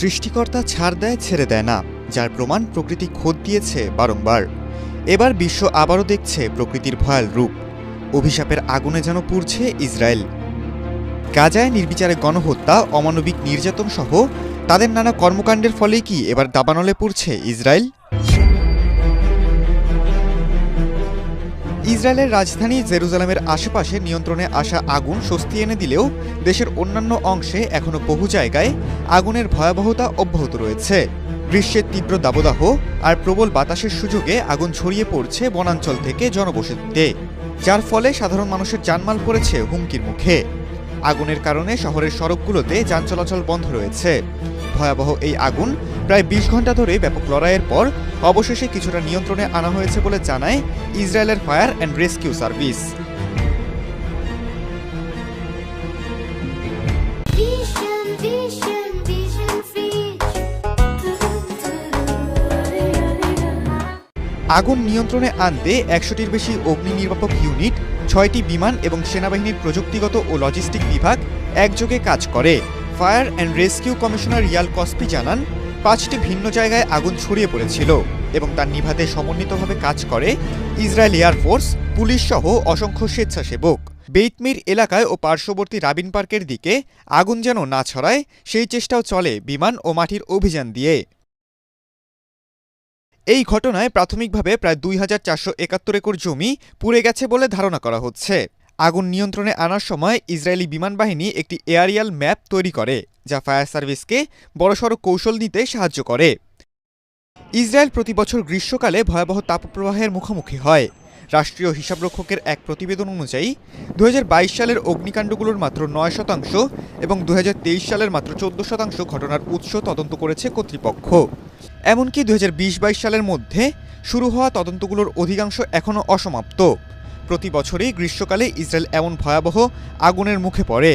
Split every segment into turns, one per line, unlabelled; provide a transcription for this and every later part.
সৃষ্টিকর্তা ছাড় দেয় ছেড়ে দেয় না, যার প্রমাণ প্রকৃতি খোদ দিয়েছে বারংবার। এবার বিশ্ব আবারও দেখছে প্রকৃতির ভয়াল রূপ। অভিশাপের আগুনে যেন পুড়ছে ইসরায়েল। গাজায় নির্বিচারে গণহত্যা, অমানবিক নির্যাতন সহ তাদের নানা কর্মকাণ্ডের ফলেই কি এবার দাবানলে পড়ছে ইসরায়েল? ইসরায়েলের রাজধানী জেরুজালেমের আশেপাশে নিয়ন্ত্রণে আসা আগুন স্বস্তি এনে দিলেও দেশের অন্যান্য অংশে এখনও বহু জায়গায় আগুনের ভয়াবহতা অব্যাহত রয়েছে। গ্রীষ্মের তীব্র দাবদাহ আর প্রবল বাতাসের সুযোগে আগুন ছড়িয়ে পড়ছে বনাঞ্চল থেকে জনবসতিতে, যার ফলে সাধারণ মানুষের জানমাল পড়েছে হুমকির মুখে। আগুনের কারণে শহরের সড়কগুলোতে যান চলাচল বন্ধ রয়েছে। ভয়াবহ এই আগুন প্রায় ২০ ঘন্টা ধরে ব্যাপক লড়াইয়ের পর অবশেষে কিছুটা নিয়ন্ত্রণে আনা হয়েছে বলে জানায় ইসরায়েলের ফায়ার অ্যান্ড রেস্কিউ সার্ভিস। আগুন নিয়ন্ত্রণে আনতে ১০০টির বেশি অগ্নি নির্বাপক ইউনিট, ৬টি বিমান এবং সেনাবাহিনীর প্রযুক্তিগত ও লজিস্টিক বিভাগ একযোগে কাজ করে। Fire and rescue commissioner Real কসপি জানান, ৫টি ভিন্ন জায়গায় আগুন ছড়িয়ে পড়েছিল এবং তার নিভাতে সমন্বিতভাবে কাজ করে ইসরায়েল এয়ারফোর্স, পুলিশ সহ অসংখ্য স্বেচ্ছাসেবক। বেইতমির এলাকায় ও পার্শ্ববর্তী রাবিন পার্কের দিকে আগুন যেন না ছড়ায় সেই চেষ্টাও চলে বিমান ও মাটির অভিযান দিয়ে। এই ঘটনায় প্রাথমিকভাবে প্রায় ২,৪৭১ একর জমি পুড়ে গেছে বলে ধারণা করা হচ্ছে। আগুন নিয়ন্ত্রণে আনার সময় ইসরায়েলি বিমান বাহিনী একটি এয়ারিয়াল ম্যাপ তৈরি করে, যা ফায়ার সার্ভিসকে বড়সড় কৌশল নিতে সাহায্য করে। ইসরায়েল প্রতি বছর গ্রীষ্মকালে ভয়াবহ তাপপ্রবাহের মুখোমুখি হয়। রাষ্ট্রীয় হিসাবরক্ষকের এক প্রতিবেদন অনুযায়ী ২০২২ সালের অগ্নিকাণ্ডগুলোর মাত্র ৯% এবং ২০২৩ সালের মাত্র ১৪% ঘটনার উৎস তদন্ত করেছে কর্তৃপক্ষ। এমনকি ২০২০-২২ সালের মধ্যে শুরু হওয়া তদন্তগুলোর অধিকাংশ এখনও অসমাপ্ত। প্রতি বছরই গ্রীষ্মকালে ইসরায়েল এমন ভয়াবহ আগুনের মুখে পড়ে।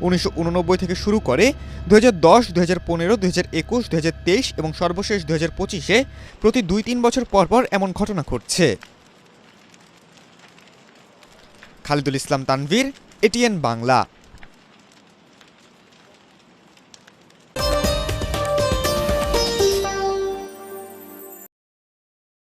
১৯৮৯ থেকে শুরু করে ২০১০, ২০১৫, ২০২১, ২০২৩ এবং সর্বশেষ ২০২৫-এ প্রতি ২-৩ বছর পরপর এমন ঘটনা ঘটছে। খালিদুল ইসলাম তানভীর, এটিএন বাংলা।